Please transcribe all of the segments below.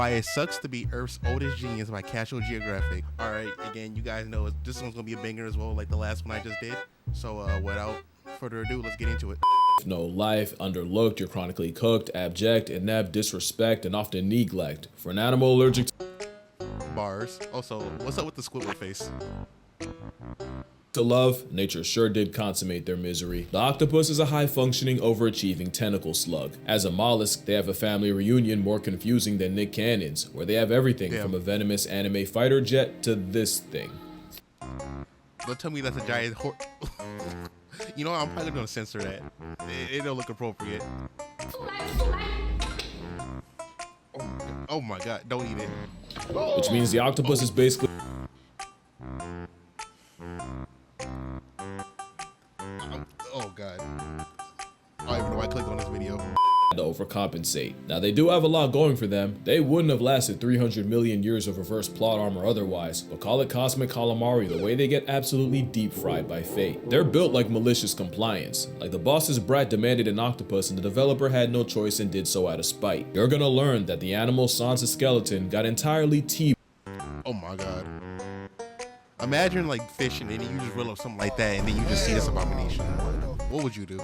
Why It Sucks to Be Earth's Oldest Genius by Casual Geographic. Alright, again, you guys know this one's gonna be a banger as well, like the last one I just did. So without further ado, let's get into it. No life, underlooked, you're chronically cooked, abject, inept, disrespect, and often neglect. For an animal allergic Bars. Also, what's up with the Squidward face? to love, nature sure did consummate their misery. The octopus is a high-functioning, overachieving tentacle slug. As a mollusk, they have a family reunion more confusing than Nick Cannon's, where they have everything from a venomous anime fighter jet to this thing. Don't tell me that's a giant You know, I'm probably gonna censor that. It don't look appropriate. Oh my god, don't eat it. Which means the octopus is basically oh god. I don't even know why I clicked on this video. to overcompensate. Now they do have a lot going for them. They wouldn't have lasted 300 million years of reverse plot armor otherwise, but call it cosmic calamari the way they get absolutely deep fried by fate. They're built like malicious compliance. Like the boss's brat demanded an octopus and the developer had no choice and did so out of spite. You're gonna learn that the animal sans a skeleton got entirely Oh my god. Imagine like fishing and you just reel up something like that and then you just see this abomination. What would you do?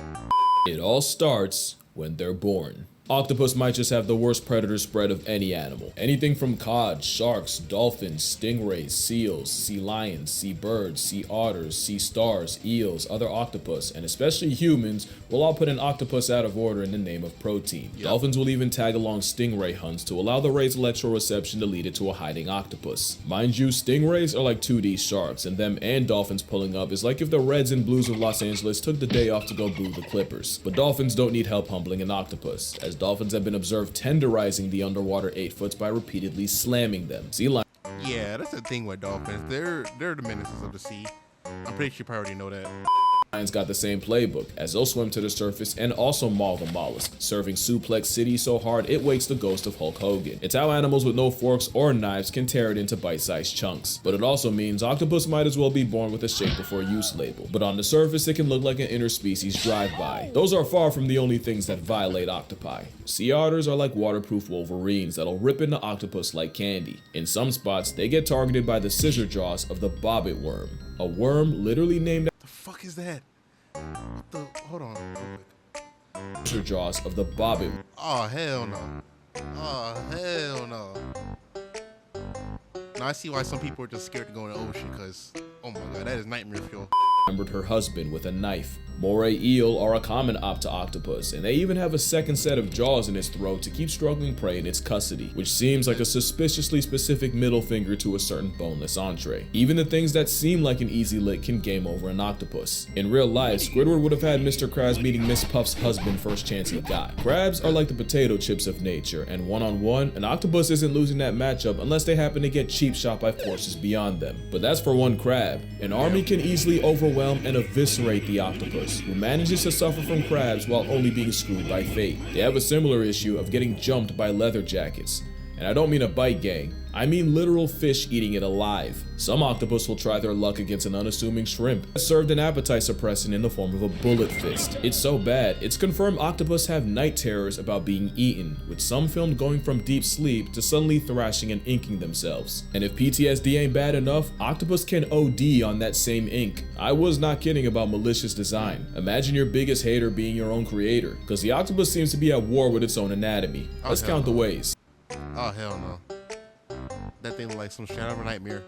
It all starts when they're born. Octopus might just have the worst predator spread of any animal. Anything from cod, sharks, dolphins, stingrays, seals, sea lions, sea birds, sea otters, sea stars, eels, other octopus, and especially humans will all put an octopus out of order in the name of protein. Yep. Dolphins will even tag along stingray hunts to allow the ray's electroreception to lead it to a hiding octopus. Mind you, stingrays are like 2D sharks, and them and dolphins pulling up is like if the Reds and Blues of Los Angeles took the day off to go boo the Clippers. But dolphins don't need help humbling an octopus, as dolphins have been observed tenderizing the underwater 8-foots by repeatedly slamming them. Sea lions. Yeah, that's the thing with dolphins. They're the menaces of the sea. I'm pretty sure you probably already know that. Lions got the same playbook, as they'll swim to the surface and also maul the mollusk, serving Suplex City so hard it wakes the ghost of Hulk Hogan. It's how animals with no forks or knives can tear it into bite-sized chunks. But it also means octopus might as well be born with a shake before use label. But on the surface it can look like an interspecies drive-by. Those are far from the only things that violate octopi. Sea otters are like waterproof wolverines that'll rip into octopus like candy. In some spots, they get targeted by the scissor jaws of the bobbit worm, a worm literally named Fuck is that? Hold on real quick. scissor jaws of the bobbit. Oh hell no. Oh hell no. Now I see why some people are just scared to go in the ocean, because oh my god, that is nightmare fuel. Remembered her husband with a knife. Moray eel are a common octopus, and they even have a second set of jaws in its throat to keep struggling prey in its custody, which seems like a suspiciously specific middle finger to a certain boneless entree. Even the things that seem like an easy lick can game over an octopus. In real life, Squidward would have had Mr. Krabs meeting Miss Puff's husband first chance he got. Crabs are like the potato chips of nature, and one-on-one, an octopus isn't losing that matchup unless they happen to get cheap shot by forces beyond them. But that's for one crab. An army can easily overwhelm and eviscerate the octopus, who manages to suffer from crabs while only being screwed by fate. They have a similar issue of getting jumped by leather jackets. And I don't mean a bite gang, I mean literal fish eating it alive. Some octopus will try their luck against an unassuming shrimp, served an appetite suppressant in the form of a bullet fist. It's so bad, it's confirmed octopus have night terrors about being eaten, with some filmed going from deep sleep to suddenly thrashing and inking themselves. And if PTSD ain't bad enough, octopus can OD on that same ink. I was not kidding about malicious design. Imagine your biggest hater being your own creator, because the octopus seems to be at war with its own anatomy. Let's count the ways. Oh hell no. That thing look like some shit out of a nightmare.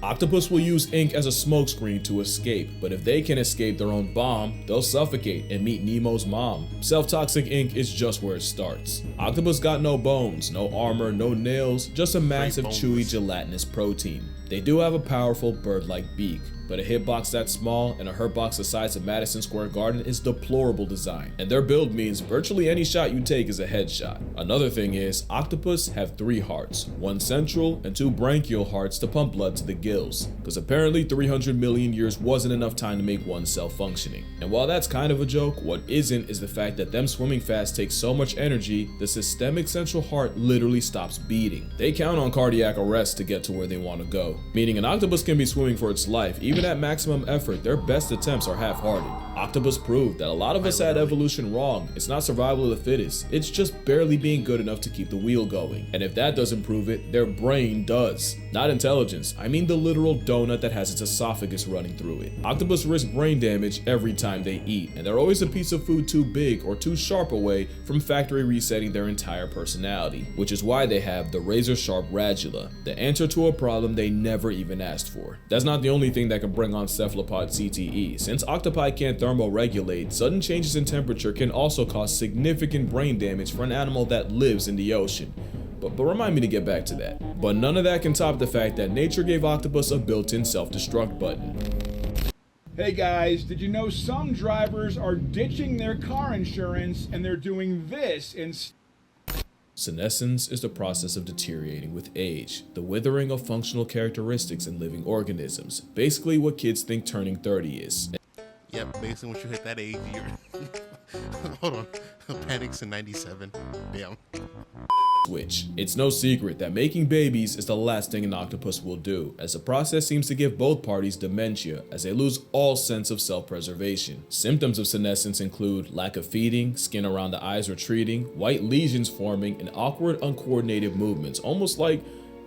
Octopus will use ink as a smokescreen to escape, but if they can escape their own bomb, they'll suffocate and meet Nemo's mom. Self-toxic ink is just where it starts. Octopus got no bones, no armor, no nails, just a massive chewy gelatinous protein. They do have a powerful bird-like beak, but a hitbox that small and a hurtbox the size of Madison Square Garden is deplorable design, and their build means virtually any shot you take is a headshot. Another thing is, octopus have 3 hearts, 1 central and 2 branchial hearts to pump blood to the gills, because apparently 300 million years wasn't enough time to make one cell functioning. And while that's kind of a joke, what isn't is the fact that them swimming fast takes so much energy, the systemic central heart literally stops beating. They count on cardiac arrest to get to where they want to go, meaning an octopus can be swimming for its life even even at maximum effort, their best attempts are half-hearted. Octopus proved that a lot of us had evolution wrong. It's not survival of the fittest, it's just barely being good enough to keep the wheel going. And if that doesn't prove it, their brain does. Not intelligence, I mean the literal donut that has its esophagus running through it. Octopus risk brain damage every time they eat, and they're always a piece of food too big or too sharp away from factory resetting their entire personality, which is why they have the razor-sharp radula, the answer to a problem they never even asked for. That's not the only thing that can bring on cephalopod CTE. Since octopi can't thermoregulate, sudden changes in temperature can also cause significant brain damage for an animal that lives in the ocean. But remind me to get back to that. But none of that can top the fact that nature gave octopus a built-in self-destruct button. Hey guys, did you know some drivers are ditching their car insurance and they're doing this instead? Senescence is the process of deteriorating with age, the withering of functional characteristics in living organisms, basically what kids think turning 30 is. Yep, basically once you hit that age, you're... Hold on. Panics in 97. Damn. Switch. It's no secret that making babies is the last thing an octopus will do, as the process seems to give both parties dementia, as they lose all sense of self-preservation. Symptoms of senescence include lack of feeding, skin around the eyes retreating, white lesions forming, and awkward, uncoordinated movements, almost like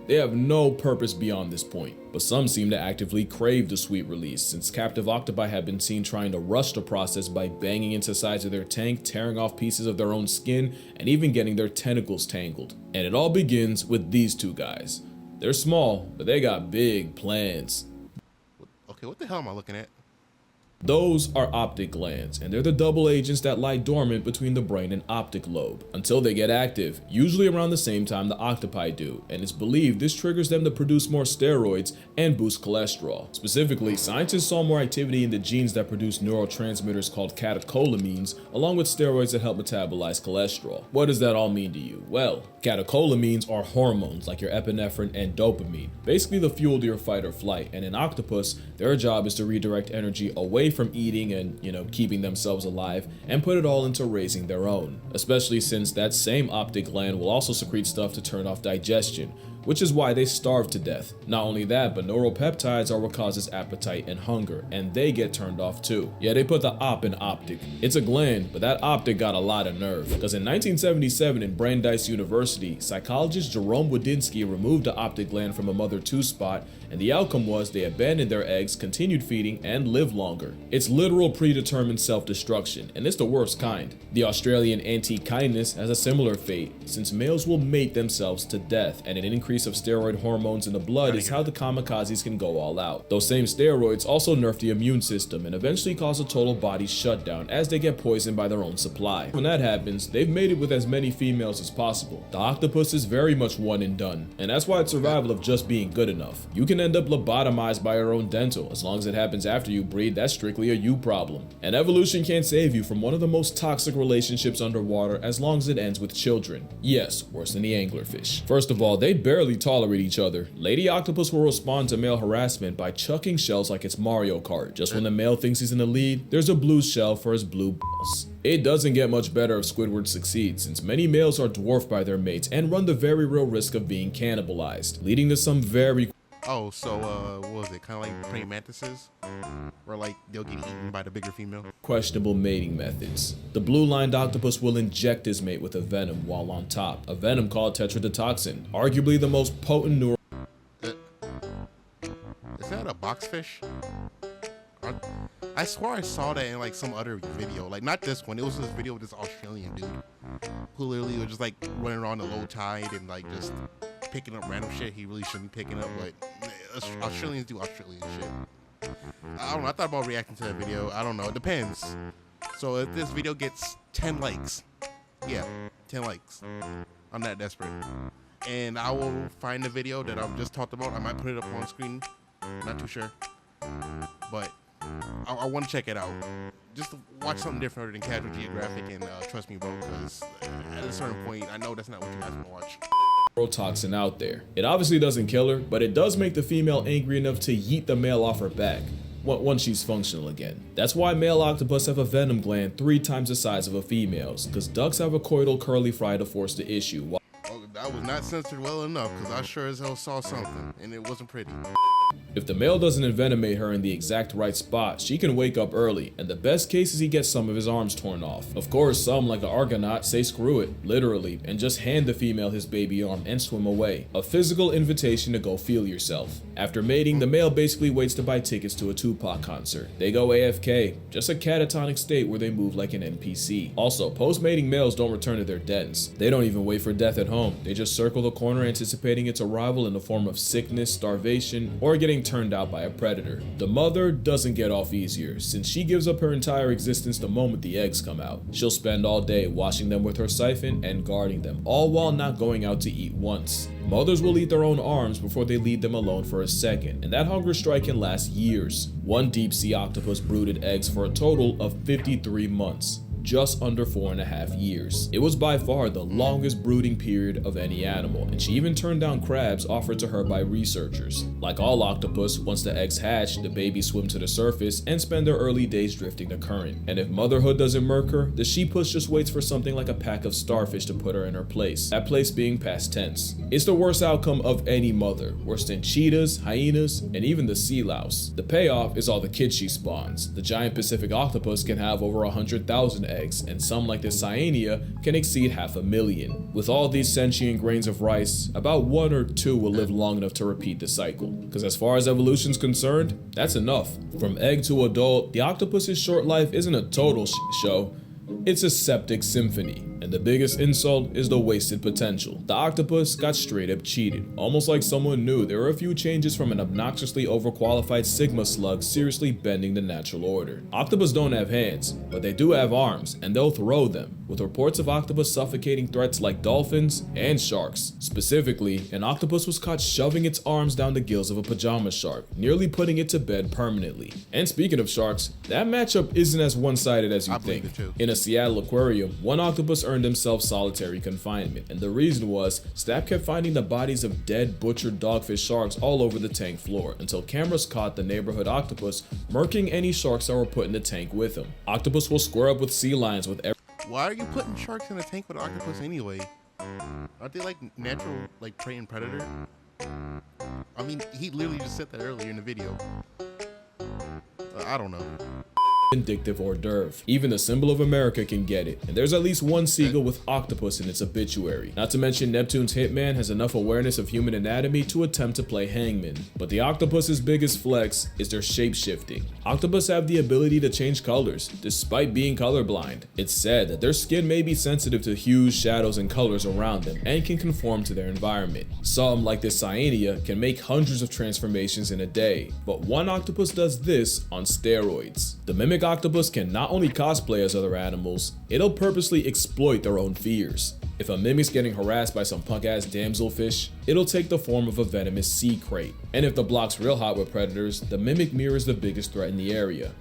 they have no purpose beyond this point. But some seem to actively crave the sweet release, since captive octopi have been seen trying to rush the process by banging into sides of their tank, tearing off pieces of their own skin, and even getting their tentacles tangled. And it all begins with these two guys. They're small, but they got big plans. Okay, what the hell am I looking at? Those are optic glands, and they're the double agents that lie dormant between the brain and optic lobe until they get active, usually around the same time the octopi do, and it's believed this triggers them to produce more steroids and boost cholesterol. Specifically, scientists saw more activity in the genes that produce neurotransmitters called catecholamines, along with steroids that help metabolize cholesterol. What does that all mean to you? Well, catecholamines are hormones like your epinephrine and dopamine, basically the fuel to your fight or flight, and in octopus, their job is to redirect energy away from eating and, keeping themselves alive and put it all into raising their own, especially since that same optic gland will also secrete stuff to turn off digestion, which is why they starve to death. Not only that, but neuropeptides are what causes appetite and hunger, and they get turned off too. Yeah, they put the op in optic. It's a gland, but that optic got a lot of nerve, because in 1977 in Brandeis University, psychologist Jerome Wodinsky removed the optic gland from a mother 2 spot, and the outcome was they abandoned their eggs, continued feeding, and lived longer. It's literal predetermined self-destruction, and it's the worst kind. The Australian anti-kindness has a similar fate, since males will mate themselves to death, and an increase of steroid hormones in the blood is how the kamikazes can go all out. Those same steroids also nerf the immune system and eventually cause a total body shutdown as they get poisoned by their own supply. When that happens, they've mated with as many females as possible. The octopus is very much one and done, and that's why it's survival of just being good enough. You can end up lobotomized by your own dental. As long as it happens after you breed, that's strictly a you problem. And evolution can't save you from one of the most toxic relationships underwater as long as it ends with children. Yes, worse than the anglerfish. First of all, they barely tolerate each other. Lady octopus will respond to male harassment by chucking shells like it's Mario Kart. Just when the male thinks he's in the lead, there's a blue shell for his blue balls. It doesn't get much better if Squidward succeeds, since many males are dwarfed by their mates and run the very real risk of being cannibalized, leading to some very... Oh, so, what was it? Kind of like praying mantises? Where, like, they'll get eaten by the bigger female? questionable mating methods. The blue-lined octopus will inject his mate with a venom while on top, a venom called tetrodotoxin, arguably the most potent neural... Is that a boxfish? I swear I saw that in, like, some other video. Like, not this one. It was this video with this Australian dude who literally was just, like, running around the low tide and, like, just picking up random shit he really shouldn't be picking up, but Australians do Australian shit. I don't know. I thought about reacting to that video. I don't know. It depends. So if this video gets 10 likes, yeah, 10 likes. I'm that desperate. And I will find the video that I've just talked about. I might put it up on screen. Not too sure. But I want to check it out. Just to watch something different than Casual Geographic, and trust me, bro, because at a certain point, I know that's not what you guys want to watch. Toxin out there. It obviously doesn't kill her, but it does make the female angry enough to yeet the male off her back once she's functional again. That's why male octopus have a venom gland 3 times the size of a female's, because ducks have a coital curly fry to force the issue. Oh, I was not censored well enough because I sure as hell saw something and it wasn't pretty. If the male doesn't envenomate her in the exact right spot, she can wake up early, and the best case is he gets some of his arms torn off. Of course, some, like the Argonaut, say screw it, literally, and just hand the female his baby arm and swim away. A physical invitation to go feel yourself. After mating, the male basically waits to buy tickets to a Tupac concert. They go AFK, just a catatonic state where they move like an NPC. Also, post-mating males don't return to their dens. They don't even wait for death at home. They just circle the corner anticipating its arrival in the form of sickness, starvation, or getting turned out by a predator. The mother doesn't get off easier, since she gives up her entire existence the moment the eggs come out. She'll spend all day washing them with her siphon and guarding them, all while not going out to eat once. Mothers will eat their own arms before they leave them alone for a second, and that hunger strike can last years. One deep sea octopus brooded eggs for a total of 53 months. Just under 4.5 years. It was by far the longest brooding period of any animal, and she even turned down crabs offered to her by researchers. Like all octopus, once the eggs hatch, the babies swim to the surface and spend their early days drifting the current. And if motherhood doesn't murk her, the she-puss just waits for something like a pack of starfish to put her in her place. That place being past tense. It's the worst outcome of any mother, worse than cheetahs, hyenas, and even the sea louse. The payoff is all the kids she spawns. The giant Pacific octopus can have over 100,000 eggs, and some like the cyanea can exceed 500,000. With all these sentient grains of rice, about 1 or 2 will live long enough to repeat the cycle. Because as far as evolution's concerned, that's enough. From egg to adult, the octopus's short life isn't a total show, it's a septic symphony. And the biggest insult is the wasted potential. The octopus got straight up cheated, almost like someone knew there were a few changes from an obnoxiously overqualified sigma slug seriously bending the natural order. Octopus don't have hands, but they do have arms, and they'll throw them, with reports of octopus suffocating threats like dolphins and sharks. Specifically, an octopus was caught shoving its arms down the gills of a pajama shark, nearly putting it to bed permanently. And speaking of sharks, that matchup isn't as one-sided as you think. In a Seattle aquarium, one octopus earned himself solitary confinement, and the reason was staff kept finding the bodies of dead butchered dogfish sharks all over the tank floor until cameras caught the neighborhood octopus murking any sharks that were put in the tank with him. Octopus will square up with sea lions with Why are you putting sharks in a tank with octopus anyway? Aren't they like natural like prey and predator? I mean, he literally just said that earlier in the video. I don't know. vindictive hors d'oeuvre. Even the symbol of America can get it, and there's at least one seagull with octopus in its obituary. Not to mention Neptune's hitman has enough awareness of human anatomy to attempt to play hangman. But the octopus's biggest flex is their shape-shifting. Octopus have the ability to change colors, despite being colorblind. It's said that their skin may be sensitive to hues, shadows, and colors around them, and can conform to their environment. Some, like this cyanea, can make hundreds of transformations in a day, but one octopus does this on steroids. The mimic octopus can not only cosplay as other animals, it'll purposely exploit their own fears. If a mimic's getting harassed by some punk-ass damselfish, it'll take the form of a venomous sea crate. And if the block's real hot with predators, the mimic mirrors the biggest threat in the area,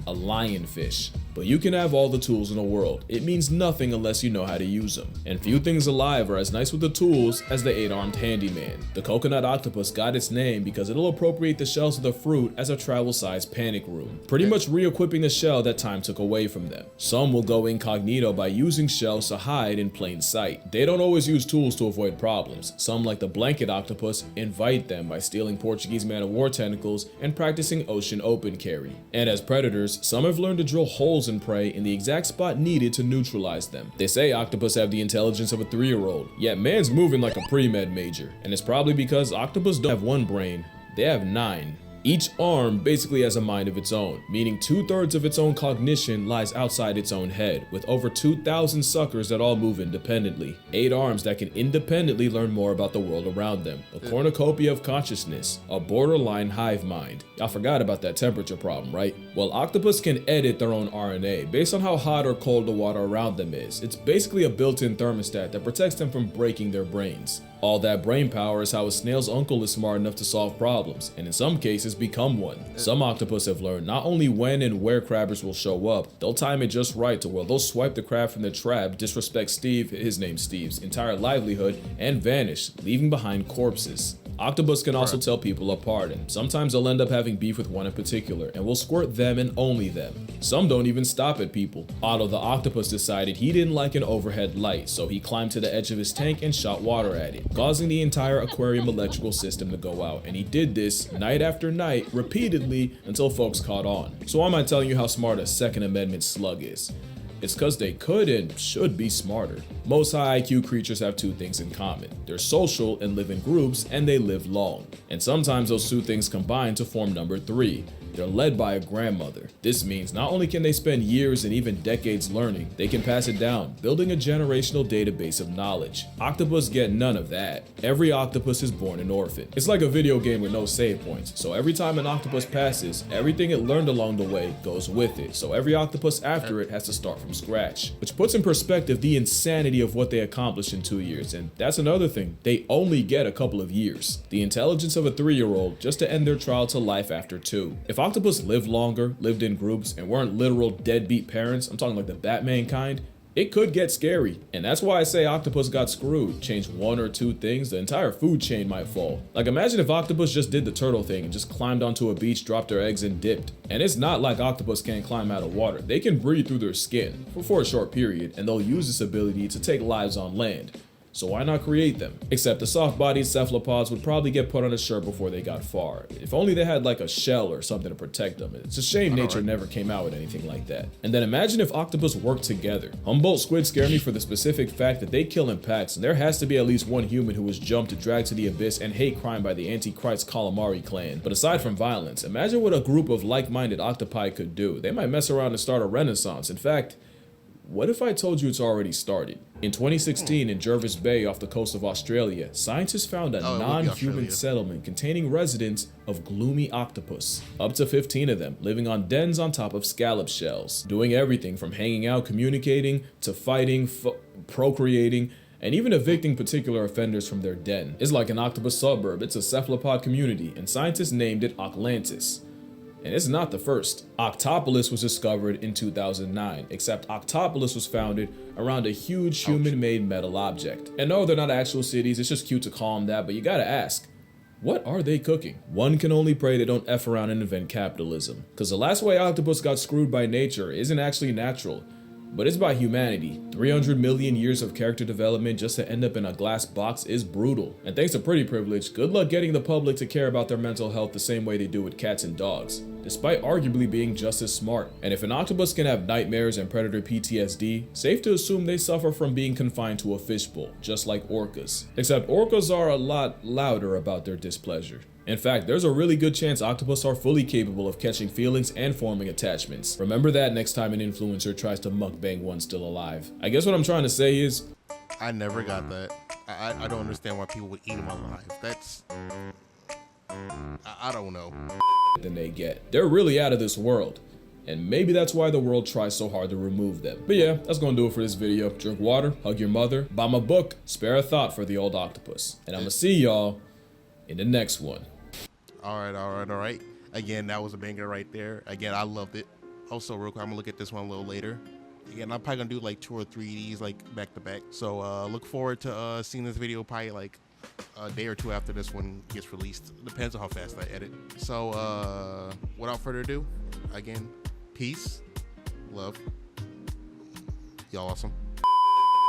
a lionfish. But you can have all the tools in the world, it means nothing unless you know how to use them. And few things alive are as nice with the tools as the 8-armed handyman. The coconut octopus got its name because it'll appropriate the shells of the fruit as a travel-sized panic room, pretty much re-equipping the shell that time took away from them. Some will go incognito by using shells to hide in plain sight. They don't always use tools to avoid problems. Some, like the blanket octopus, invite them by stealing Portuguese man-of-war tentacles and practicing ocean open carry. And as predators, some have learned to drill holes in prey in the exact spot needed to neutralize them. They say octopus have the intelligence of a 3-year-old, yet man's moving like a pre-med major. And it's probably because octopus don't have one brain, they have 9. Each arm basically has a mind of its own, meaning 2/3 of its own cognition lies outside its own head, with over 2,000 suckers that all move independently. 8 arms that can independently learn more about the world around them. A cornucopia of consciousness, a borderline hive mind. I forgot about that temperature problem, right? Well, octopus can edit their own RNA based on how hot or cold the water around them is. It's basically a built-in thermostat that protects them from breaking their brains. All that brain power is how a snail's uncle is smart enough to solve problems, and in some cases become one. Some octopus have learned not only when and where crabbers will show up, they'll time it just right to where they'll swipe the crab from the trap, disrespect Steve, his name's Steve's, entire livelihood, and vanish, leaving behind corpses. Octopus can also tell people apart, and sometimes they'll end up having beef with one in particular, and will squirt them and only them. Some don't even stop at people. Otto the octopus decided he didn't like an overhead light, so he climbed to the edge of his tank and shot water at it, causing the entire aquarium electrical system to go out, and he did this night after night, repeatedly, until folks caught on. So why am I telling you how smart a Second Amendment slug is? It's cause they could and should be smarter. Most high IQ creatures have two things in common. They're social and live in groups, and they live long. And sometimes those two things combine to form number 3. They're led by a grandmother. This means not only can they spend years and even decades learning, they can pass it down, building a generational database of knowledge. Octopus get none of that. Every octopus is born an orphan. It's like a video game with no save points, so every time an octopus passes, everything it learned along the way goes with it, so every octopus after it has to start from scratch. Which puts in perspective the insanity of what they accomplished in 2 years, and that's another thing, they only get a couple of years. The intelligence of a 3-year-old just to end their trial to life after 2. If octopus lived longer, lived in groups, and weren't literal deadbeat parents, I'm talking like the Batman kind, it could get scary. And that's why I say octopus got screwed. Change 1 or 2 things, the entire food chain might fall. Like imagine if octopus just did the turtle thing and just climbed onto a beach, dropped their eggs and dipped. And it's not like octopus can't climb out of water. They can breathe through their skin for a short period, and they'll use this ability to take lives on land. So why not create them? Except the soft-bodied cephalopods would probably get put on a shirt before they got far. If only they had like a shell or something to protect them. It's a shame nature never came out with anything like that. And then imagine if octopus worked together. Humboldt squid scare me for the specific fact that they kill in packs, and there has to be at least one human who was jumped, dragged to the abyss, and hate crime by the Antichrist calamari clan. But aside from violence, imagine what a group of like-minded octopi could do. They might mess around and start a renaissance. In fact, what if I told you it's already started? In 2016, in Jervis Bay off the coast of Australia, scientists found a non-human settlement containing residents of gloomy octopus. Up to 15 of them, living on dens on top of scallop shells, doing everything from hanging out, communicating, to fighting, procreating, and even evicting particular offenders from their den. It's like an octopus suburb. It's a cephalopod community, and scientists named it Atlantis. And it's not the first. Octopolis was discovered in 2009, except Octopolis was founded around a huge human-made metal object. And no, they're not actual cities, it's just cute to call them that, but you gotta ask, what are they cooking? One can only pray they don't F around and invent capitalism. Cause the last way octopus got screwed by nature isn't actually natural, but it's by humanity. 300 million years of character development just to end up in a glass box is brutal. And thanks to pretty privilege, good luck getting the public to care about their mental health the same way they do with cats and dogs, despite arguably being just as smart. And if an octopus can have nightmares and predator PTSD, safe to assume they suffer from being confined to a fishbowl, just like orcas. Except orcas are a lot louder about their displeasure. In fact, there's a really good chance octopus are fully capable of catching feelings and forming attachments. Remember that next time an influencer tries to mukbang one still alive. I guess what I'm trying to say is, I never got that. I don't understand why people would eat them alive. That's, I don't know. Than they get. They're really out of this world. And maybe that's why the world tries so hard to remove them. But yeah, that's gonna do it for this video. Drink water, hug your mother, buy my book, spare a thought for the old octopus. And I'm gonna see y'all in the next one. All right. Again, that was a banger right there. Again, I loved it. Also, real quick, I'm gonna look at this one a little later. Again, I'm probably gonna do like 2 or 3 of these like back to back. So look forward to seeing this video probably like a day or 2 after this one gets released. Depends on how fast I edit. So without further ado, again, peace, love, y'all awesome.